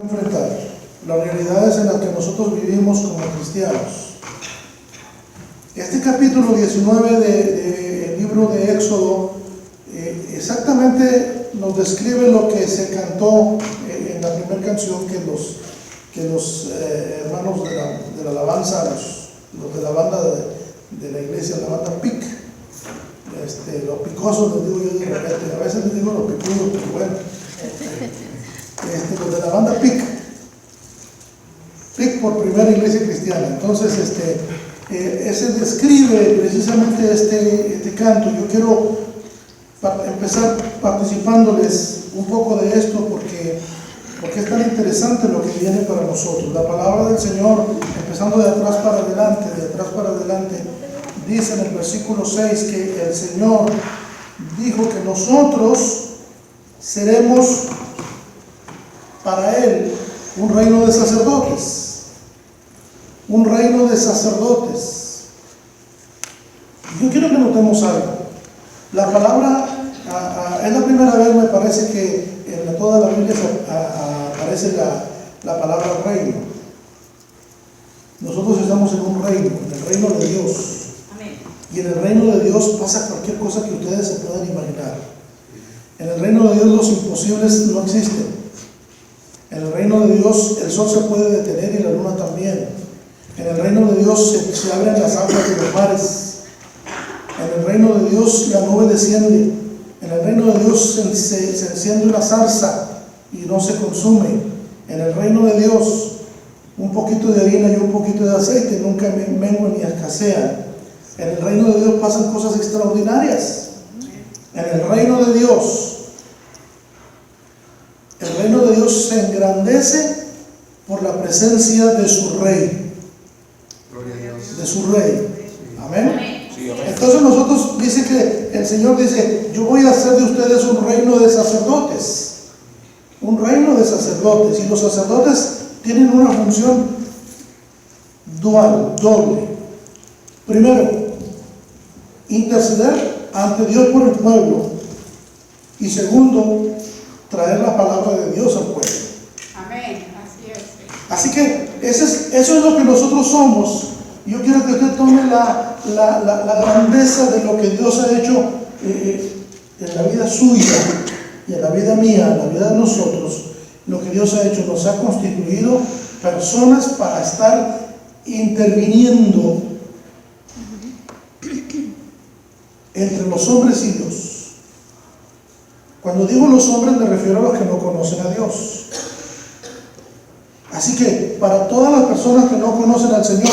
enfrentar las realidades en las que nosotros vivimos como cristianos. Este capítulo 19 del libro de Éxodo exactamente nos describe lo que se cantó en la primera canción que los hermanos de la alabanza, los de la banda de la iglesia, la banda PIC, los picosos les digo yo de repente, a veces les digo los picudos, pero bueno, los de la banda PIC por Primera Iglesia Cristiana. Entonces ese describe precisamente este canto. Yo quiero empezar participándoles un poco de esto porque es tan interesante lo que viene para nosotros. La palabra del Señor, empezando de atrás para adelante, dice en el versículo 6 que el Señor dijo que nosotros seremos para Él un reino de sacerdotes. Un reino de sacerdotes. Yo quiero que notemos algo. La palabra, es la primera vez, me parece, que en toda la Biblia aparece la palabra reino. Nosotros estamos en un reino, en el reino de Dios. Amén. Y en el reino de Dios pasa cualquier cosa que ustedes se puedan imaginar. En el reino de Dios los imposibles no existen. En el reino de Dios el sol se puede detener y la luna también. En el reino de Dios se abren las aguas de los mares. En el reino de Dios la nube desciende. En el reino de Dios se enciende una zarza y no se consume. En el reino de Dios un poquito de harina y un poquito de aceite nunca menguan ni escasean. En el reino de Dios pasan cosas extraordinarias. En el reino de Dios, el reino de Dios se engrandece por la presencia de su Rey. De su Rey. Amén. Sí, amén. Entonces nosotros, dice que el Señor dice, yo voy a hacer de ustedes un reino de sacerdotes. Un reino de sacerdotes. Y los sacerdotes tienen una función dual, doble. Primero, interceder ante Dios por el pueblo. Y segundo, traer la palabra de Dios al pueblo. Amén. Así es. Así que eso es lo que nosotros somos. Yo quiero que usted tome la grandeza de lo que Dios ha hecho en la vida suya y en la vida mía, en la vida de nosotros. Lo que Dios ha hecho, nos ha constituido personas para estar interviniendo entre los hombres y Dios. Cuando digo los hombres me refiero a los que no conocen a Dios. Así que para todas las personas que no conocen al Señor,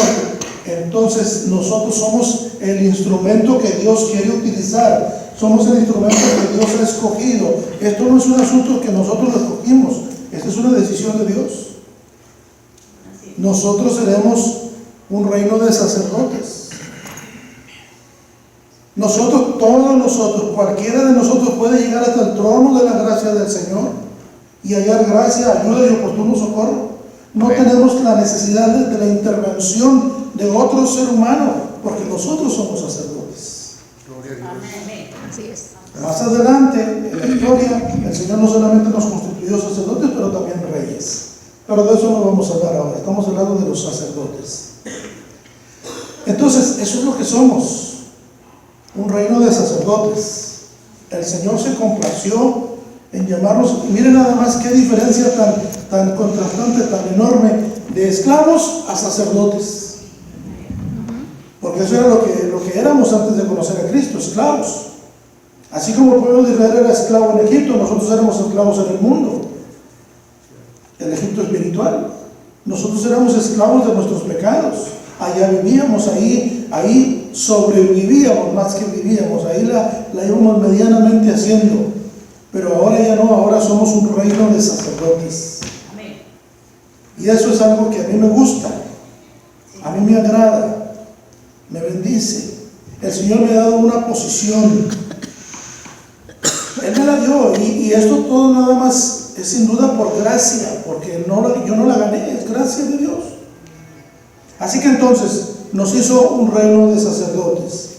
entonces nosotros somos el instrumento que Dios quiere utilizar. Somos el instrumento que Dios ha escogido. Esto no es un asunto que nosotros escogimos. Esta es una decisión de Dios. Nosotros seremos un reino de sacerdotes. Todos nosotros, cualquiera de nosotros puede llegar hasta el trono de la gracia del Señor y hallar gracia, ayuda y oportuno socorro. No tenemos la necesidad de la intervención de otro ser humano, porque nosotros somos sacerdotes. Amén. Así es. Más adelante, en la historia, el Señor no solamente nos constituyó sacerdotes, pero también reyes. Pero de eso no vamos a hablar ahora, estamos hablando de los sacerdotes. Entonces, eso es lo que somos. Un reino de sacerdotes. El Señor se complació en llamarnos, y miren nada más qué diferencia tan contrastante, tan enorme, de esclavos a sacerdotes. Porque eso era lo que éramos antes de conocer a Cristo, esclavos. Así como el pueblo de Israel era esclavo en Egipto, nosotros éramos esclavos en el mundo, el Egipto espiritual. Nosotros éramos esclavos de nuestros pecados. Allá vivíamos, ahí sobrevivíamos más que vivíamos, ahí la íbamos medianamente haciendo, pero ahora ya no, ahora somos un reino de sacerdotes. Amén. Y eso es algo que a mí me gusta, a mí me agrada, me bendice. El Señor me ha dado una posición, Él me la dio, y esto todo nada más es sin duda por gracia, porque yo no la gané, es gracia de Dios. Así que entonces nos hizo un reino de sacerdotes.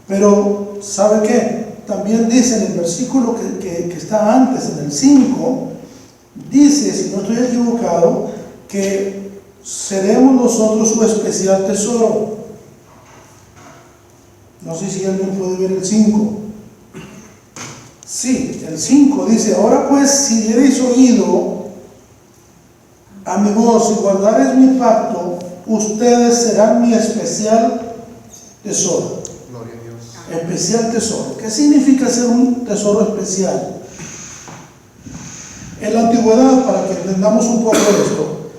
Pero, ¿sabe qué? También dice en el versículo que está antes, en el 5, dice, si no estoy equivocado, que seremos nosotros su especial tesoro. No sé si alguien puede ver el 5. Sí, el 5 dice: ahora pues, si diereis oído a mi voz y guardareis mi pacto, ustedes serán mi especial tesoro. Gloria a Dios. Especial tesoro. ¿Qué significa ser un tesoro especial? En la antigüedad, para que entendamos un poco esto,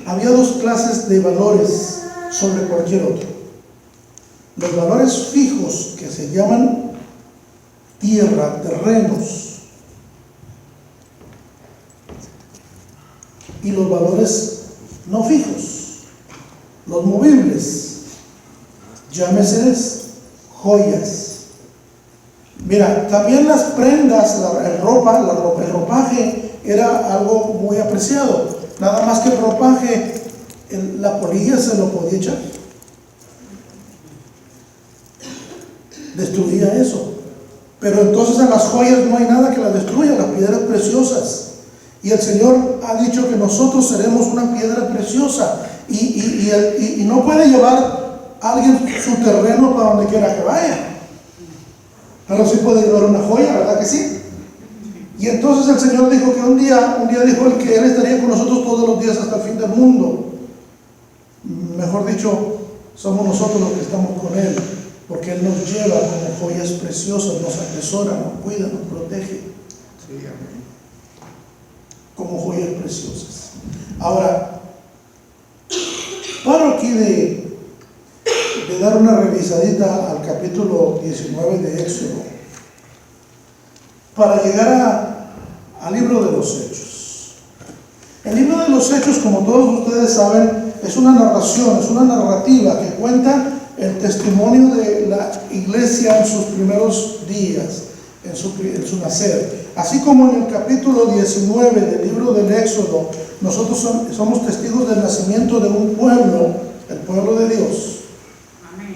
había dos clases de valores sobre cualquier otro. Los valores fijos, que se llaman tierra, terrenos, y los valores no fijos, los movibles, llámese joyas. Mira, también las prendas, el ropaje era algo muy apreciado. Nada más que el ropaje, la polilla se lo podía echar, destruía eso. Pero entonces en las joyas no hay nada que las destruya, las piedras preciosas. Y el Señor ha dicho que nosotros seremos una piedra preciosa. Y no puede llevar alguien su terreno para donde quiera que vaya. Pero sí puede llevar una joya, ¿verdad que sí? Y entonces el Señor dijo que un día dijo Él que Él estaría con nosotros todos los días hasta el fin del mundo. Mejor dicho, somos nosotros los que estamos con Él, porque Él nos lleva como joyas preciosas, nos atesora, nos cuida, nos protege. Sí, amén. Como joyas preciosas. Ahora, paro aquí de dar una revisadita al capítulo 19 de Éxodo para llegar al libro de los Hechos. El libro de los Hechos, como todos ustedes saben, es una narración, es una narrativa que cuenta el testimonio de la iglesia en sus primeros días, en su nacer. Así como en el capítulo 19 del libro del Éxodo, nosotros somos testigos del nacimiento de un pueblo, el pueblo de Dios. Amén.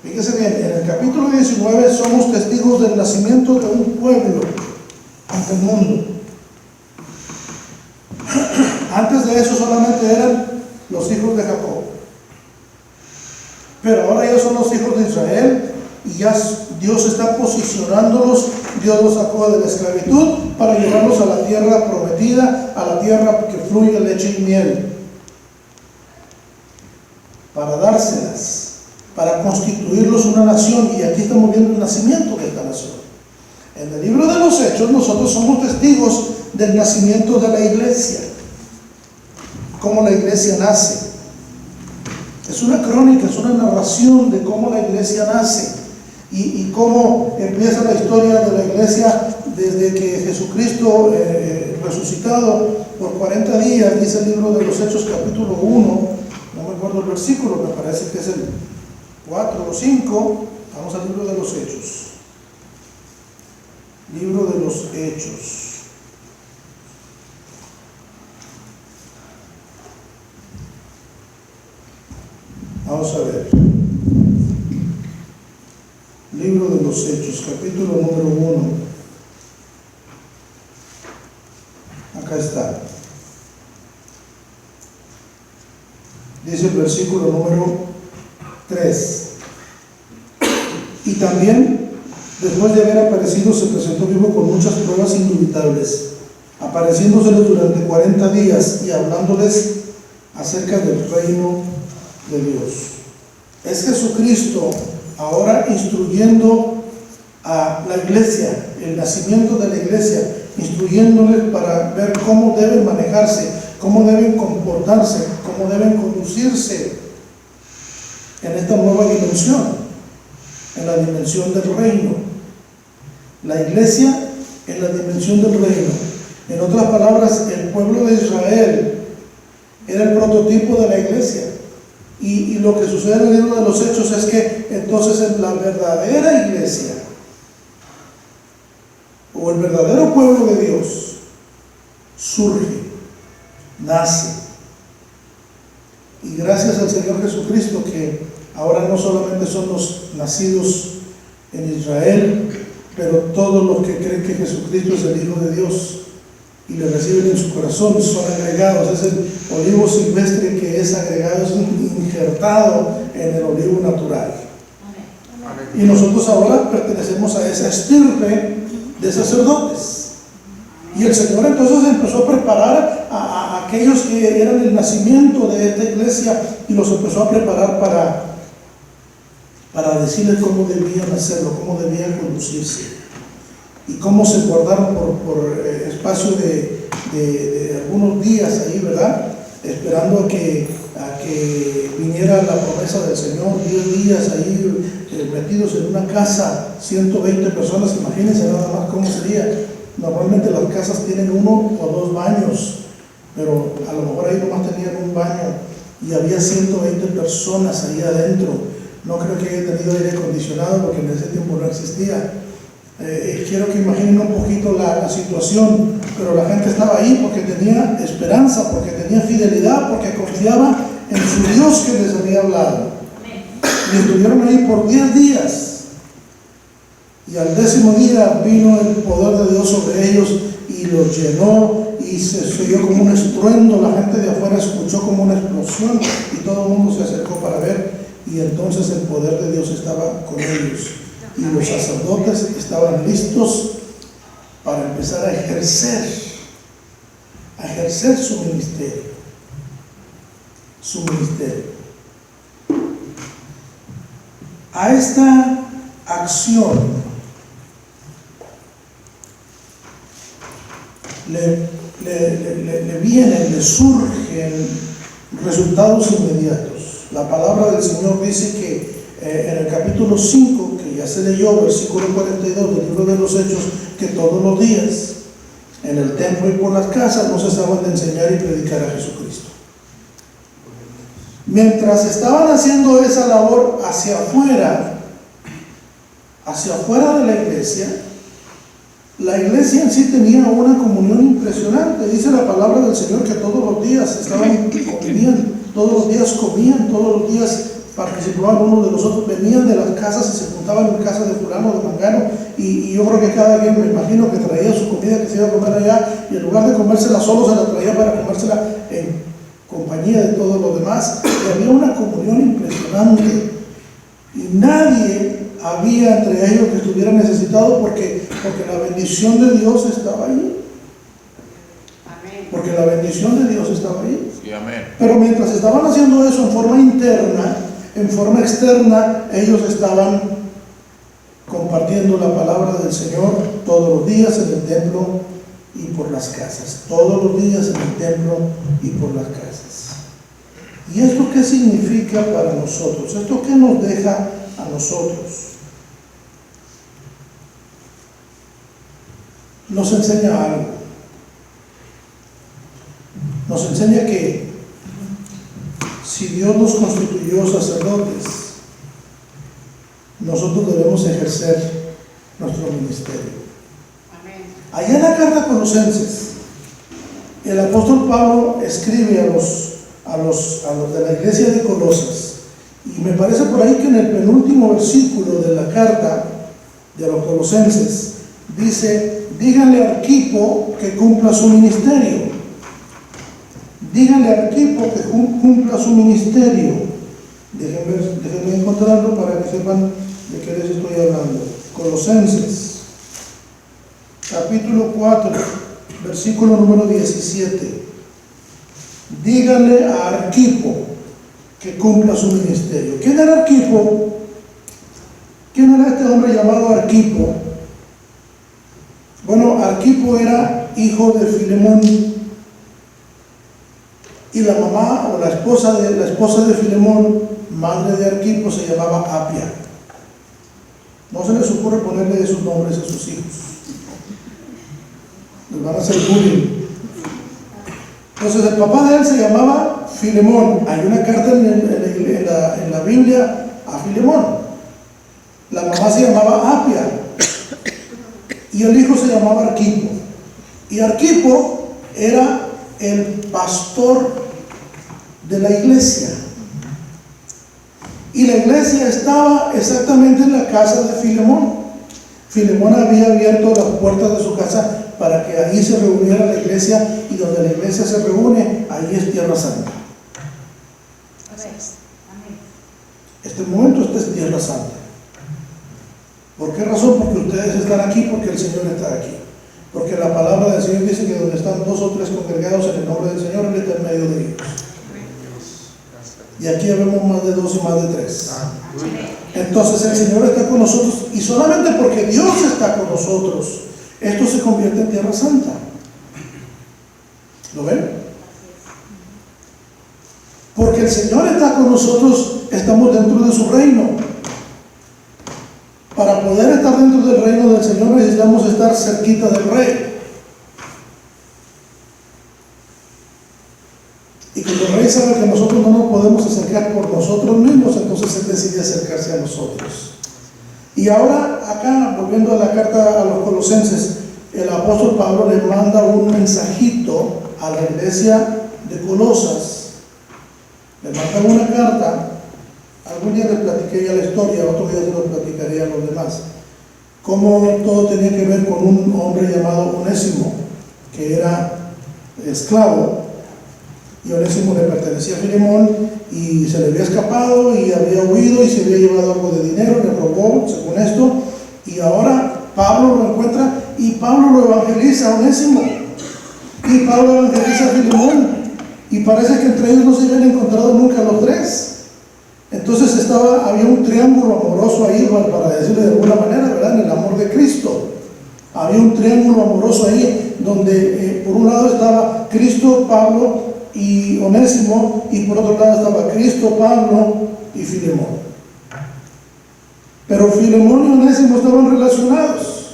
Fíjese bien, en el capítulo 19 somos testigos del nacimiento de un pueblo ante el mundo. Antes de eso solamente eran los hijos de Jacob. Pero ahora ya son los hijos de Israel y ya Dios está posicionándolos. Dios los sacó de la esclavitud para llevarlos a la tierra prometida, a la tierra que fluye leche y miel, para dárselas, para constituirlos una nación. Y aquí estamos viendo el nacimiento de esta nación. En el libro de los Hechos nosotros somos testigos del nacimiento de la iglesia, cómo la iglesia nace. Es una crónica, es una narración de cómo la iglesia nace y cómo empieza la historia de la iglesia desde que Jesucristo resucitado por 40 días, dice el libro de los Hechos capítulo 1, no me acuerdo el versículo, me parece que es el 4 o 5, vamos al libro de los Hechos. Libro de los Hechos. Vamos a ver. Libro de los Hechos, capítulo número 1. Acá está. Dice el versículo número 3. Y también, después de haber aparecido, se presentó vivo con muchas pruebas indubitables, apareciéndoseles durante 40 días y hablándoles acerca del reino de Dios. Es Jesucristo ahora instruyendo a la iglesia, el nacimiento de la iglesia, instruyéndoles para ver cómo deben manejarse, cómo deben comportarse, cómo deben conducirse en esta nueva dimensión, en la dimensión del reino. La iglesia en la dimensión del reino. En otras palabras, el pueblo de Israel era el prototipo de la iglesia. Y lo que sucede en el libro de los Hechos es que entonces en la verdadera iglesia o el verdadero pueblo de Dios surge, nace. Y gracias al Señor Jesucristo, que ahora no solamente son los nacidos en Israel, pero todos los que creen que Jesucristo es el Hijo de Dios y le reciben en su corazón, son agregados. Es el olivo silvestre que es agregado, es injertado en el olivo natural. Y nosotros ahora pertenecemos a esa estirpe de sacerdotes. Y el Señor entonces empezó a preparar a aquellos que eran el nacimiento de esta iglesia, y los empezó a preparar para decirles cómo debían hacerlo, cómo debían conducirse, y cómo se guardaron por espacio de algunos días ahí, ¿verdad? Esperando a que viniera la promesa del Señor. 10 días ahí metidos en una casa, 120 personas. Imagínense nada más cómo sería. Normalmente las casas tienen 1 o 2 baños, pero a lo mejor ahí nomás tenían un baño, y había 120 personas ahí adentro. No creo que haya tenido aire acondicionado, porque en ese tiempo no existía. Quiero que imaginen un poquito la situación, pero la gente estaba ahí porque tenía esperanza, porque tenía fidelidad, porque confiaba en su Dios que les había hablado. Y estuvieron ahí por 10 días. Y al 10º día vino el poder de Dios sobre ellos y los llenó, y se oyó como un estruendo. La gente de afuera escuchó como una explosión, y todo el mundo se acercó para ver. Y entonces el poder de Dios estaba con ellos, y los sacerdotes estaban listos para empezar a ejercer su ministerio. A esta acción le surgen resultados inmediatos. La palabra del Señor dice que en el capítulo 5, que ya se leyó, versículo 42 del libro de los Hechos, que todos los días en el templo y por las casas no cesaban de enseñar y predicar a Jesucristo. Mientras estaban haciendo esa labor hacia afuera de la iglesia en sí tenía una comunión impresionante. Dice la palabra del Señor que todos los días comían, todos los días participaban unos de los otros, venían de las casas y se juntaban en casa de fulano, de mangano, y yo creo que cada quien, me imagino, que traía su comida que se iba a comer allá, y en lugar de comérsela solo, se la traía para comérsela en compañía de todos los demás. Y había una comunión impresionante, y nadie había entre ellos que estuviera necesitado, porque la bendición de Dios estaba ahí. Porque la bendición de Dios estaba ahí. Sí, amén. Pero mientras estaban haciendo eso en forma interna, en forma externa, ellos estaban compartiendo la palabra del Señor todos los días en el templo y por las casas. Todos los días en el templo y por las casas. ¿Y esto qué significa para nosotros? ¿Esto qué nos deja a nosotros? Nos enseña algo. Nos enseña que si Dios nos constituyó sacerdotes, nosotros debemos ejercer nuestro ministerio. Allá en la carta a Colosenses, el apóstol Pablo escribe a los de la iglesia de Colosas, y me parece por ahí que en el penúltimo versículo de la carta de los Colosenses dice: díganle a Arquipo que cumpla su ministerio. Díganle a Arquipo que cumpla su ministerio. Déjenme encontrarlo para que sepan de qué les estoy hablando. Colosenses, capítulo 4, versículo número 17. Díganle a Arquipo que cumpla su ministerio. ¿Quién era Arquipo? ¿Quién era este hombre llamado Arquipo? Bueno, Arquipo era hijo de Filemón, y la mamá o la esposa de Filemón, madre de Arquipo, se llamaba Apia. No se les ocurre ponerle esos nombres a sus hijos, les van a hacer bullying. Entonces el papá de él se llamaba Filemón. Hay una carta en la Biblia a Filemón. La mamá se llamaba Apia y el hijo se llamaba Arquipo. Y Arquipo era el pastor de la iglesia, y la iglesia estaba exactamente en la casa de Filemón. Filemón había abierto las puertas de su casa para que ahí se reuniera la iglesia, y donde la iglesia se reúne, ahí es tierra santa. Este momento, esta es tierra santa. ¿Por qué razón? Porque ustedes están aquí, porque el Señor está aquí. Porque la palabra del Señor dice que donde están 2 o 3 congregados en el nombre del Señor, Él está en medio de ellos. Y aquí vemos más de 2 y más de 3. Entonces el Señor está con nosotros, y solamente porque Dios está con nosotros, esto se convierte en tierra santa. ¿Lo ven? Porque el Señor está con nosotros, estamos dentro de su reino. Para poder estar dentro del reino del Señor necesitamos estar cerquita del Rey. Y cuando el Rey sabe que nosotros no nos podemos acercar por nosotros mismos, entonces Él decide acercarse a nosotros. Y ahora, acá, volviendo a la carta a los Colosenses, el apóstol Pablo le manda un mensajito a la iglesia de Colosas. Le manda una carta. Algún día les platiqué ya la historia, otro día se lo platicaré a los demás. Cómo todo tenía que ver con un hombre llamado Onésimo, que era esclavo, y Onésimo le pertenecía a Filemón, y se le había escapado, y había huido, y se había llevado algo de dinero, le robó, según esto, y ahora Pablo lo encuentra, y Pablo lo evangeliza a Onésimo, y Pablo evangeliza a Filemón, y parece que entre ellos no se habían encontrado nunca los tres. Entonces había un triángulo amoroso ahí, para decirlo de alguna manera, ¿verdad? En el amor de Cristo. Había un triángulo amoroso ahí, donde por un lado estaba Cristo, Pablo y Onésimo, y por otro lado estaba Cristo, Pablo y Filemón. Pero Filemón y Onésimo estaban relacionados.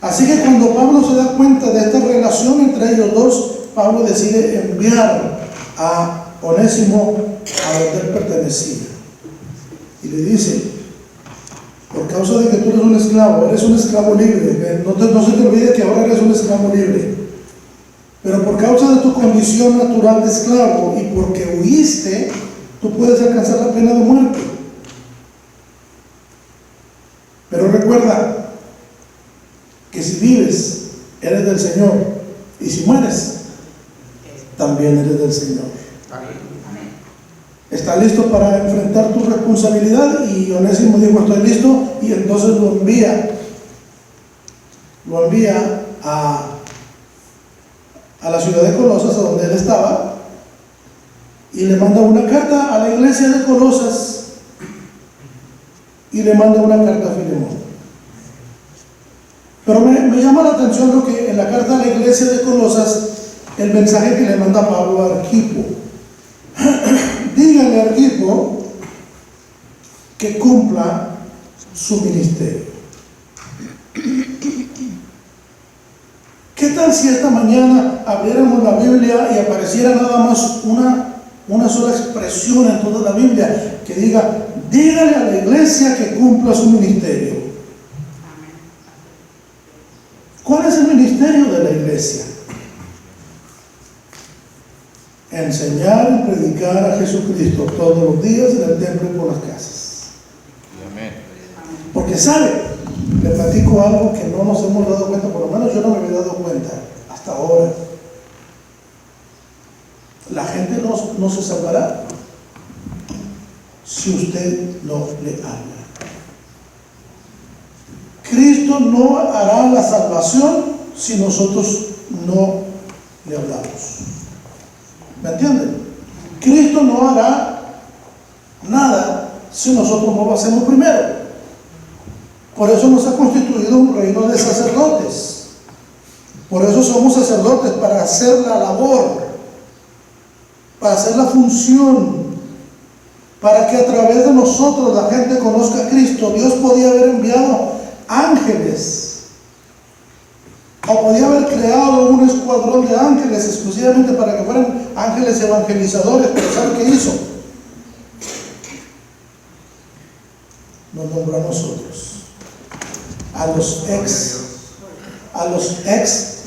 Así que cuando Pablo se da cuenta de esta relación entre ellos dos, Pablo decide enviar a Onésimo a donde él pertenecía. Y le dice: por causa de que tú eres un esclavo libre, no se te olvide que ahora eres un esclavo libre, pero por causa de tu condición natural de esclavo y porque huiste, tú puedes alcanzar la pena de muerte. Pero recuerda que si vives, eres del Señor, y si mueres, también eres del Señor. ¿Está listo para enfrentar tu responsabilidad? Y Onésimo dijo: estoy listo, y entonces lo envía a la ciudad de Colosas, a donde él estaba, y le manda una carta a la iglesia de Colosas, y le manda una carta a Filemón. Pero me llama la atención lo que en la carta a la iglesia de Colosas, el mensaje que le manda Pablo a Arquipo. Díganle a Arquipo que cumpla su ministerio. ¿Qué tal si esta mañana abriéramos la Biblia y apareciera nada más una sola expresión en toda la Biblia que diga: dígale a la iglesia que cumpla su ministerio? ¿Cuál es el ministerio de la iglesia? Enseñar y predicar a Jesucristo todos los días en el templo y por las casas. Amén. Porque sabe, le platico algo que no nos hemos dado cuenta, por lo menos yo no me había dado cuenta hasta ahora. La gente no se salvará si usted no le habla. Cristo no hará la salvación si nosotros no le hablamos. ¿Me entienden? Cristo no hará nada si nosotros no lo hacemos primero. Por eso nos ha constituido un reino de sacerdotes. Por eso somos sacerdotes, para hacer la labor, para hacer la función, para que a través de nosotros la gente conozca a Cristo. Dios podía haber enviado ángeles, o podía haber creado un escuadrón de ángeles exclusivamente para que fueran ángeles evangelizadores, pero ¿sabe qué hizo? Nos nombró a nosotros, a los ex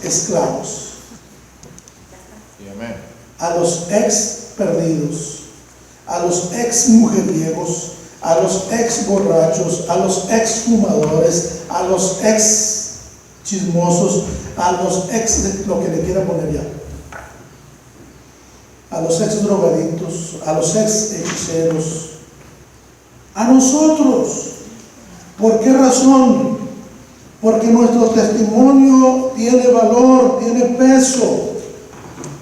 esclavos, a los ex perdidos, a los ex mujeriegos, a los ex borrachos, a los ex fumadores, a los ex chismosos, a los ex, lo que le quiera poner ya, a los ex drogadictos, a los ex hechiceros, a nosotros. ¿Por qué razón? Porque nuestro testimonio tiene valor, tiene peso.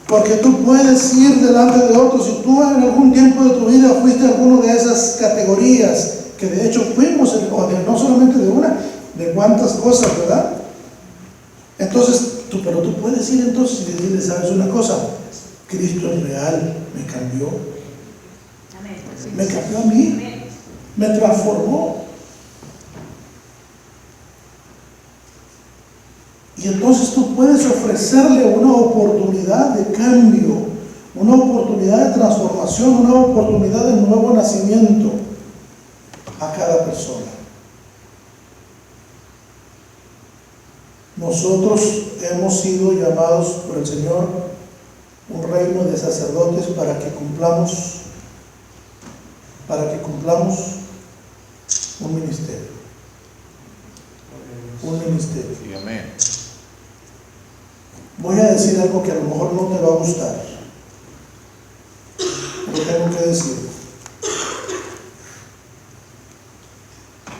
Porque tú puedes ir delante de otros. Si tú en algún tiempo de tu vida fuiste a alguna de esas categorías, que de hecho fuimos, no solamente de una, de cuántas cosas, ¿verdad? Entonces, pero tú puedes ir entonces y decirle, ¿sabes una cosa? Cristo es real, me cambió. Me cambió a mí, me transformó. Y entonces tú puedes ofrecerle una oportunidad de cambio, una oportunidad de transformación, una oportunidad de nuevo nacimiento a cada persona. Nosotros hemos sido llamados por el Señor un reino de sacerdotes para que cumplamos un ministerio. Un ministerio. Sí, amén. Voy a decir algo que a lo mejor no te va a gustar, pero tengo que decirlo.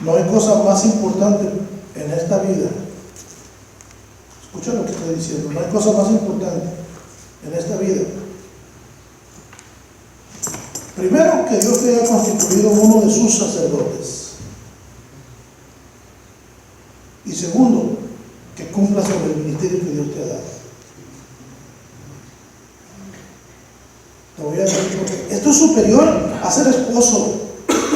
No hay cosa más importante en esta vida. Escucha lo que estoy diciendo. No hay cosa más importante en esta vida. Primero, que Dios te haya constituido uno de sus sacerdotes. Y segundo, que cumplas con el ministerio que Dios te ha dado. Te voy a decir porque esto es superior a ser esposo,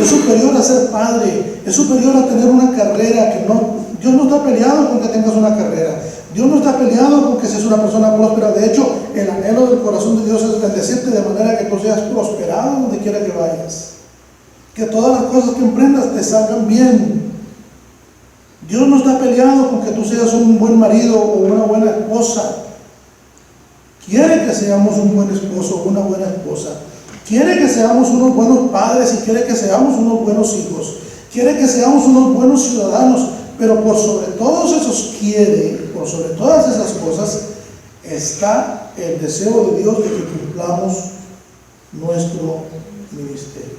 es superior a ser padre, es superior a tener una carrera que no. Dios no está peleado con que tengas una carrera. Dios no está peleado con que seas una persona próspera. De hecho, el anhelo del corazón de Dios es bendecirte de manera que tú seas prosperado donde quiera que vayas. Que todas las cosas que emprendas te salgan bien. Dios no está peleado con que tú seas un buen marido o una buena esposa. Quiere que seamos un buen esposo o una buena esposa. Quiere que seamos unos buenos padres y quiere que seamos unos buenos hijos. Quiere que seamos unos buenos ciudadanos. Pero por sobre todos esos por sobre todas esas cosas, está el deseo de Dios de que cumplamos nuestro ministerio.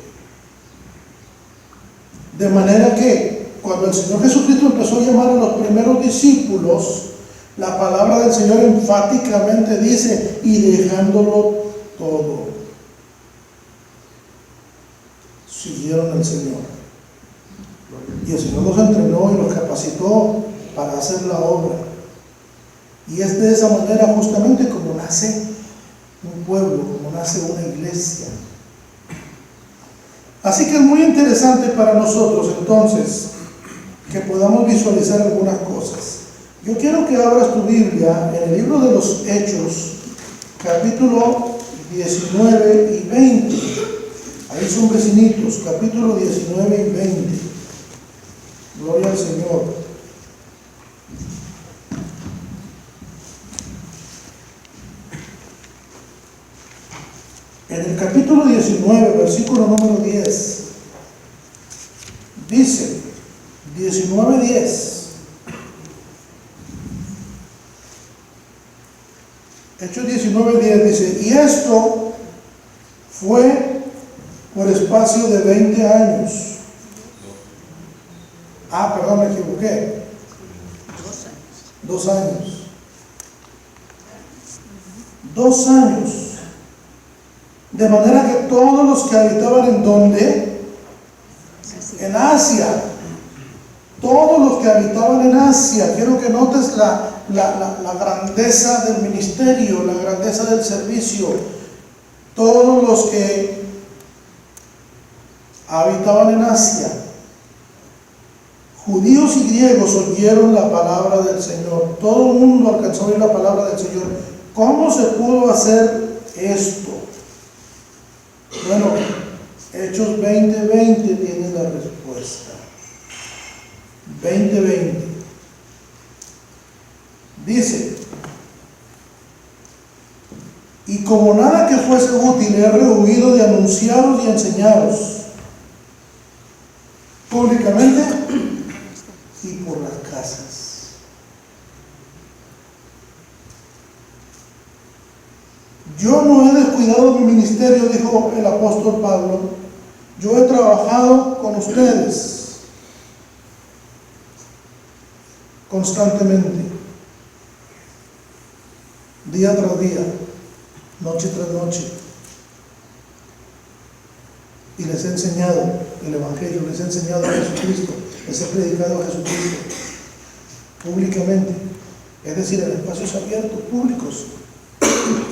De manera que cuando el Señor Jesucristo empezó a llamar a los primeros discípulos, la palabra del Señor enfáticamente dice, y dejándolo todo, siguieron al Señor. Y el Señor los entrenó y los capacitó para hacer la obra. Y es de esa manera justamente como nace un pueblo, como nace una iglesia. Así que es muy interesante para nosotros entonces que podamos visualizar algunas cosas. Yo quiero que abras tu Biblia en el libro de los Hechos, capítulo 19 y 20. Ahí son vecinitos, capítulo 19 y 20. Gloria al Señor. En el capítulo 19, versículo número 10, dice, 19:10. Hechos 19:10 dice, y esto fue por espacio de 20 años. Perdón, me equivoqué. 2 años. 2 años. De manera que todos los que habitaban en ¿dónde? En Asia. Todos los que habitaban en Asia. Quiero que notes la grandeza del ministerio, la grandeza del servicio. Todos los que habitaban en Asia, judíos y griegos, oyeron la palabra del Señor. Todo el mundo alcanzó a oír la palabra del Señor. ¿Cómo se pudo hacer esto? Bueno, Hechos 20:20 tiene la respuesta. 20:20 dice, y como nada que fuese útil he rehuido de anunciaros y enseñaros públicamente y por las casas. descuidado mi ministerio, dijo el apóstol Pablo. Yo he trabajado con ustedes constantemente, día tras día, noche tras noche, y les he enseñado el Evangelio, les he enseñado a Jesucristo, les he predicado a Jesucristo públicamente, es decir, en espacios abiertos, públicos,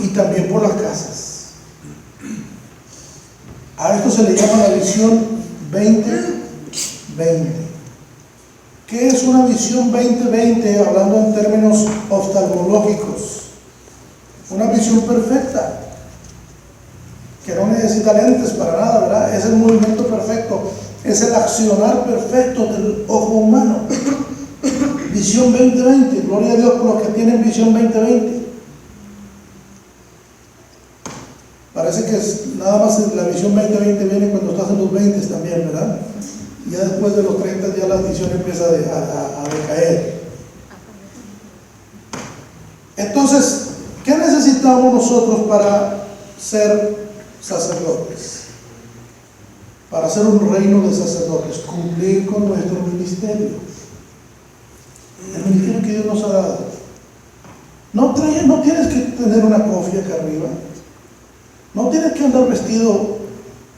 y también por las casas. A esto se le llama la visión 2020. ¿Qué es una visión 2020 hablando en términos oftalmológicos? Una visión perfecta, que no necesita lentes para nada, ¿verdad? Es el movimiento perfecto, es el accionar perfecto del ojo humano. Visión 2020, gloria a Dios por los que tienen visión 2020. Parece que nada más la visión 2020 viene cuando estás en los 20 también, ¿verdad? Y ya después de los 30 ya la visión empieza a decaer. Entonces, ¿qué necesitamos nosotros para ser sacerdotes? Para ser un reino de sacerdotes, cumplir con nuestro ministerio. El ministerio que Dios nos ha dado. No tienes que tener una cofia acá arriba. No tienes que andar vestido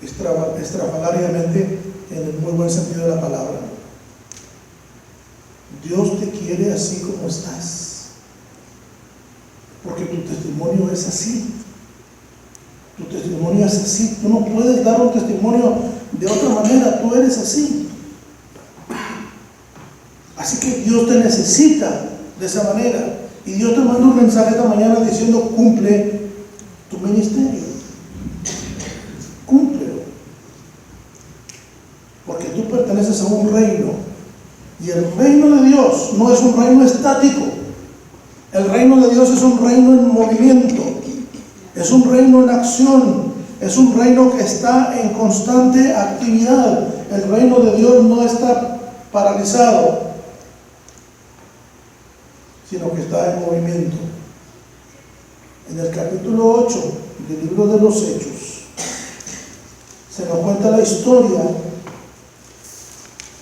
estrafalariamente en el muy buen sentido de la palabra. Dios te quiere así como estás, porque tu testimonio es así. Tu testimonio es así. Tú no puedes dar un testimonio de otra manera. Tú eres así. Así que Dios te necesita de esa manera. Y Dios te manda un mensaje esta mañana diciendo: cumple tu ministerio. Cúmplelo. Porque tú perteneces a un reino. Y el reino de Dios no es un reino estático. El reino de Dios es un reino en movimiento. Es un reino en acción. Es un reino que está en constante actividad. El reino de Dios no está paralizado, sino que está en movimiento. En el capítulo 8 del libro de los Hechos se nos cuenta la historia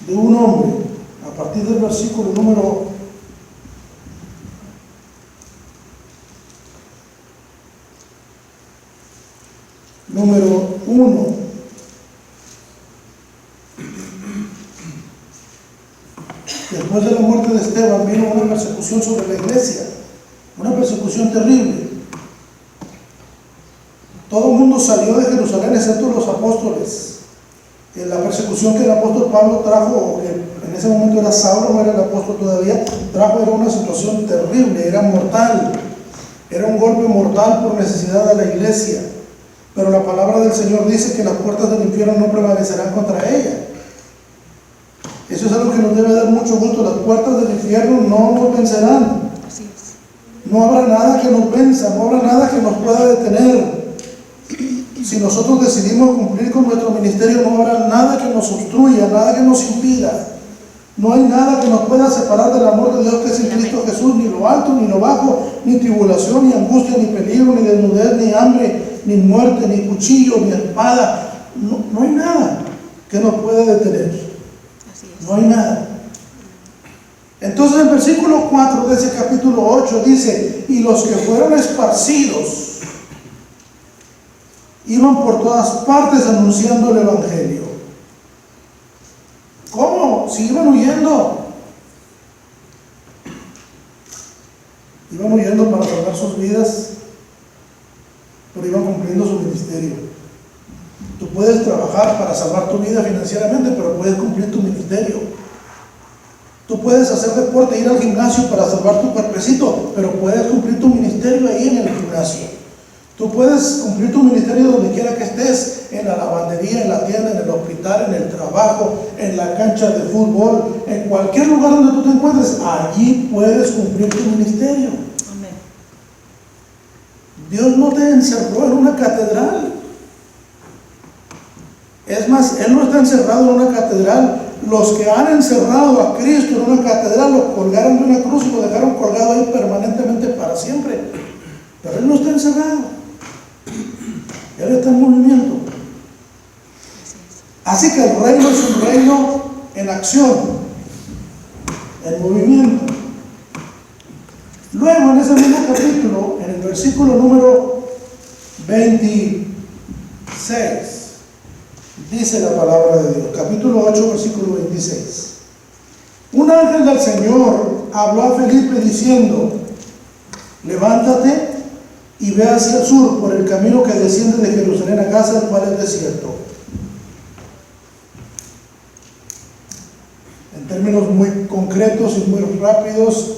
de un hombre, a partir del versículo número 1. Después de la muerte de Esteban vino una persecución sobre la iglesia, una persecución terrible. Todo el mundo salió de Jerusalén excepto los apóstoles. La persecución que el apóstol Pablo trajo, o que en ese momento era Saulo, no era el apóstol todavía, trajo, era una situación terrible, era mortal, era un golpe mortal por necesidad de la iglesia. Pero la palabra del Señor dice que las puertas del infierno no prevalecerán contra ella. Eso es algo que nos debe dar mucho gusto. Las puertas del infierno no nos vencerán. No habrá nada que nos venza, no habrá nada que nos pueda detener. Si nosotros decidimos cumplir con nuestro ministerio, no habrá nada que nos obstruya, nada que nos impida. No hay nada que nos pueda separar del amor de Dios que es en Cristo Jesús, ni lo alto, ni lo bajo, ni tribulación, ni angustia, ni peligro, ni desnudez, ni hambre, ni muerte, ni cuchillo, ni espada. No hay nada que nos pueda detener. No hay nada. Entonces el versículo 4 de ese capítulo 8 dice: y los que fueron esparcidos iban por todas partes anunciando el evangelio. ¿Cómo? Si iban huyendo. Iban huyendo para salvar sus vidas, pero iban cumpliendo su ministerio. Tú puedes trabajar para salvar tu vida financieramente, pero puedes cumplir tu ministerio. Tú puedes hacer deporte, ir al gimnasio para salvar tu cuerpecito, pero puedes cumplir tu ministerio ahí en el gimnasio. Tú puedes cumplir tu ministerio donde quiera que estés, en la lavandería, en la tienda, en el hospital, en el trabajo, en la cancha de fútbol, en cualquier lugar donde tú te encuentres. Allí puedes cumplir tu ministerio. Amén. Dios no te encerró en una catedral. Es más, Él no está encerrado en una catedral. Los que han encerrado a Cristo en una catedral lo colgaron de una cruz y lo dejaron colgado ahí permanentemente para siempre. Pero Él no está encerrado. pero está en movimiento. Así que el reino es un reino en acción, en movimiento. Luego, en ese mismo capítulo, en el versículo número 26, dice la palabra de Dios, capítulo 8, versículo 26. Un ángel del Señor habló a Felipe diciendo: levántate y ve hacia el sur por el camino que desciende de Jerusalén a Gaza, el cual es desierto. En términos muy concretos y muy rápidos,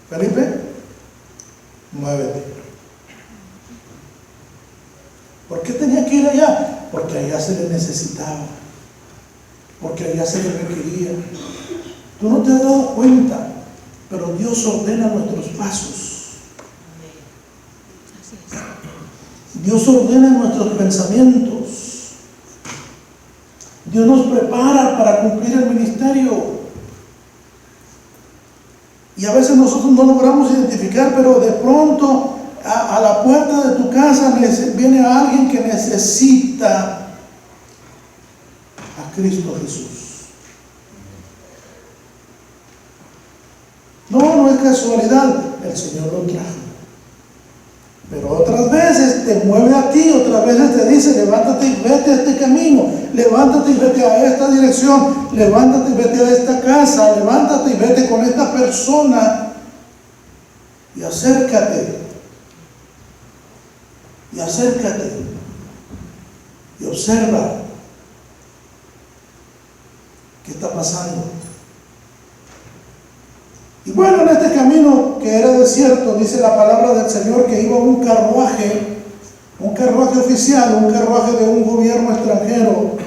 Felipe, muévete. ¿Por qué tenía que ir allá? Porque allá se le necesitaba, porque allá se le requería. Tú no te has dado cuenta, pero Dios ordena nuestros pasos. Dios ordena nuestros pensamientos. Dios nos prepara para cumplir el ministerio. Y a veces nosotros no logramos identificar, pero de pronto a la puerta de tu casa viene alguien que necesita a Cristo Jesús. No es casualidad, el Señor lo trajo. Pero otras veces te mueve a ti, otras veces te dice: levántate y vete a este camino, levántate y vete a esta dirección, levántate y vete a esta casa, levántate y vete con esta persona y acércate. Y acércate y observa qué está pasando. Y bueno, en este camino que era desierto, dice la palabra del Señor que iba un carruaje oficial, un carruaje de un gobierno extranjero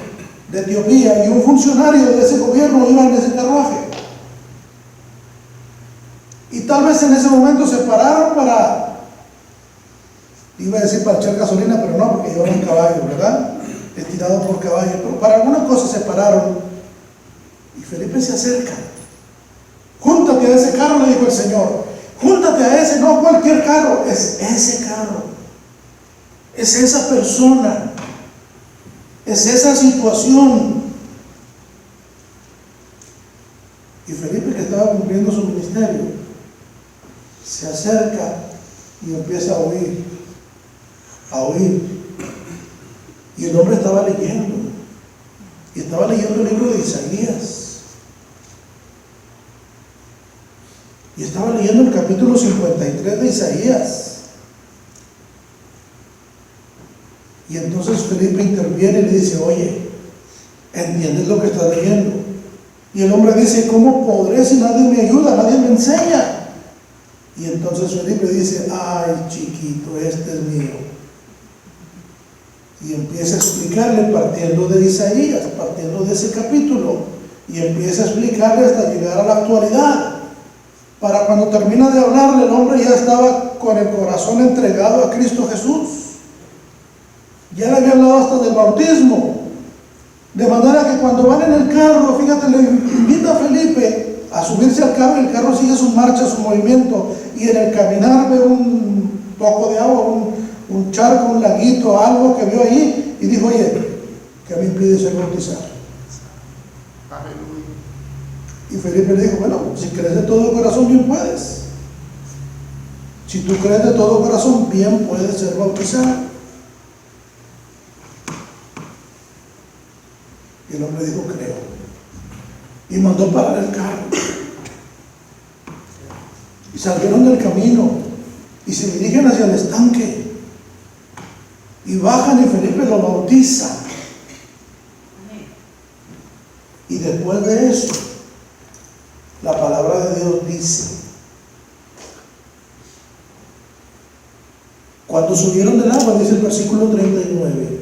de Etiopía, y un funcionario de ese gobierno iba en ese carruaje. Y tal vez en ese momento se pararon iba a decir para echar gasolina, pero no, porque llevaban un caballo, ¿verdad? Estirado por caballo, pero para alguna cosa se pararon. Y Felipe se acerca. Júntate a ese carro, le dijo el Señor. Júntate a ese, no cualquier carro, es ese carro. Es esa persona. Es esa situación. Y Felipe, que estaba cumpliendo su ministerio, se acerca y empieza a oír. Y el hombre estaba leyendo. Y estaba leyendo el libro de Isaías. Y estaba leyendo el capítulo 53 de Isaías. Y entonces Felipe interviene y le dice: oye, ¿entiendes lo que estás leyendo? Y el hombre dice: ¿cómo podré si nadie me ayuda, nadie me enseña? Y entonces Felipe dice: ay, chiquito, este es mío. Y empieza a explicarle partiendo de Isaías, partiendo de ese capítulo, y empieza a explicarle hasta llegar a la actualidad. Para cuando termina de hablarle, el hombre ya estaba con el corazón entregado a Cristo Jesús. Ya le había hablado hasta del bautismo. De manera que cuando van en el carro, fíjate, le invita a Felipe a subirse al carro, y el carro sigue su marcha, su movimiento, y en el caminar ve un poco de agua, un charco, un laguito, algo que vio ahí, y dijo: oye, ¿qué me impide ser bautizado? Aleluya. Y Felipe le dijo: bueno, si crees de todo corazón, bien puedes. Si tú crees de todo corazón, bien puedes ser bautizado. Y el hombre dijo: creo. Y mandó parar el carro. Y salieron del camino y se dirigen hacia el estanque. Y bajan y Felipe lo bautiza. Y después de eso, la palabra de Dios dice: cuando subieron del agua, dice el versículo 39,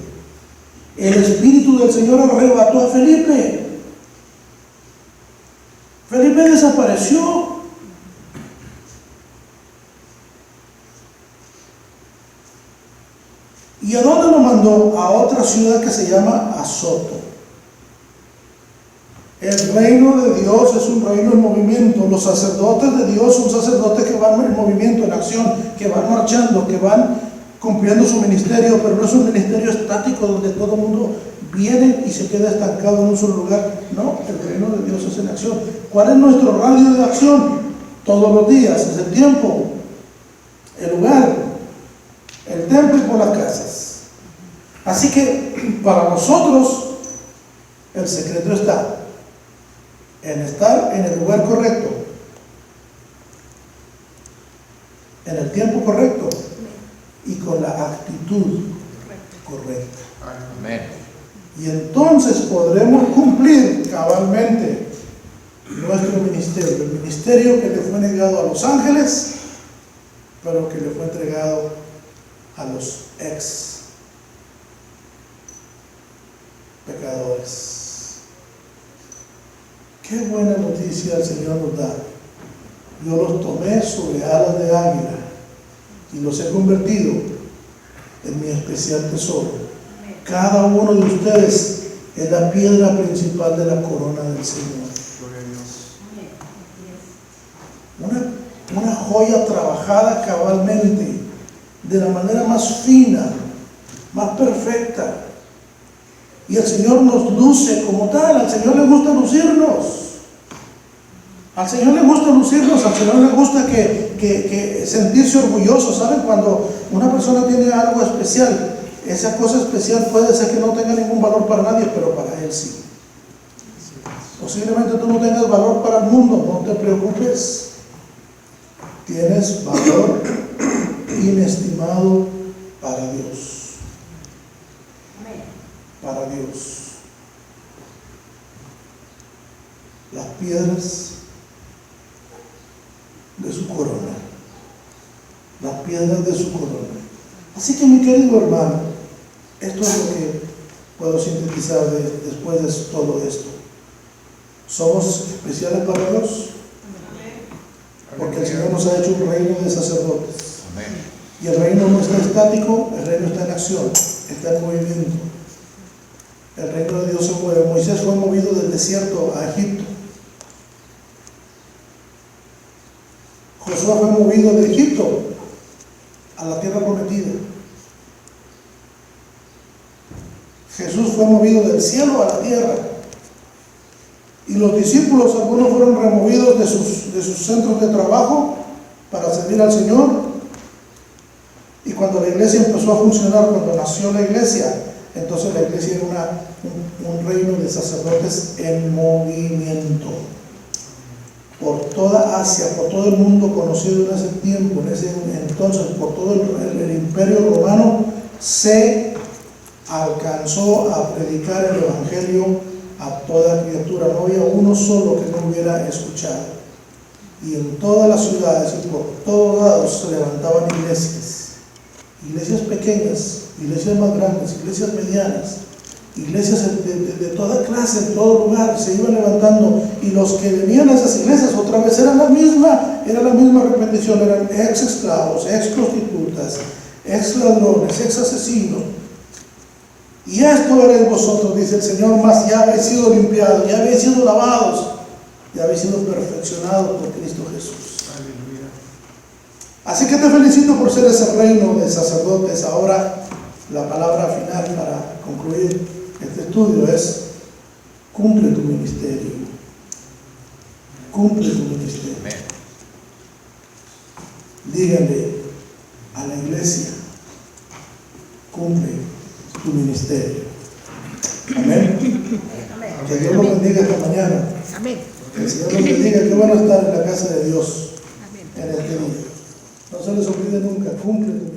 el Espíritu del Señor arrebató a Felipe. Felipe desapareció. ¿Y a dónde lo mandó? A otra ciudad que se llama Azoto. El reino de Dios es un reino en movimiento. Los sacerdotes de Dios son sacerdotes que van en movimiento, en acción, que van marchando, que van cumpliendo su ministerio, pero no es un ministerio estático donde todo el mundo viene y se queda estancado en un solo lugar. No, el reino de Dios es en acción. ¿Cuál es nuestro radio de acción? Todos los días, es el tiempo, el lugar, el templo y por las casas. Así que para nosotros el secreto está en estar en el lugar correcto, en el tiempo correcto y con la actitud correcta. Amén. Y entonces podremos cumplir cabalmente nuestro ministerio, el ministerio que le fue negado a los ángeles, pero que le fue entregado a los ex pecadores. Qué buena noticia el Señor nos da. Yo los tomé sobre alas de águila y los he convertido en mi especial tesoro. Cada uno de ustedes es la piedra principal de la corona del Señor. Gloria a Dios. Una joya trabajada cabalmente, de la manera más fina, más perfecta. Y el Señor nos luce como tal. Al Señor le gusta lucirnos. Al Señor le gusta lucirnos. Al Señor le gusta que sentirse orgulloso. ¿Saben? Cuando una persona tiene algo especial, esa cosa especial puede ser que no tenga ningún valor para nadie, pero para Él sí. Posiblemente tú no tengas valor para el mundo, no te preocupes. Tienes valor inestimado para Dios. Para Dios. Las piedras de su corona. Las piedras de su corona. Así que, mi querido hermano, esto es lo que puedo sintetizar después de todo esto. Somos especiales para Dios, porque el Señor nos ha hecho un reino de sacerdotes. Amén. Y el reino no está estático, el reino está en acción, está en movimiento. El reino de Dios se mueve. Moisés fue movido del desierto a Egipto. Josué fue movido de Egipto a la tierra prometida. Jesús fue movido del cielo a la tierra. Y los discípulos, algunos fueron removidos de sus centros de trabajo para servir al Señor. Y cuando la iglesia empezó a funcionar, cuando nació la iglesia, entonces la iglesia era un reino de sacerdotes en movimiento. Por toda Asia, por todo el mundo conocido en ese tiempo, en ese entonces, por todo el imperio romano, se alcanzó a predicar el evangelio a toda criatura. No había uno solo que no hubiera escuchado. Y en todas las ciudades y por todos lados se levantaban iglesias pequeñas, iglesias más grandes, iglesias medianas, iglesias de toda clase, en todo lugar, se iban levantando, y los que venían a esas iglesias otra vez era la misma repetición, eran ex esclavos, ex prostitutas, ex ladrones, ex asesinos. Y esto erais vosotros, dice el Señor, mas ya habéis sido limpiados, ya habéis sido lavados, ya habéis sido perfeccionados por Cristo Jesús. Aleluya. Así que te felicito por ser ese reino de sacerdotes. Ahora la palabra final para concluir este estudio es: cumple tu ministerio. Cumple tu ministerio. Amén. Díganle a la iglesia: cumple tu ministerio. Amén. Que Dios los bendiga esta mañana. Amén. Que el Señor los bendiga. Qué bueno estar en la casa de Dios Amén. en este día. No se les olvide nunca: cumple tu ministerio.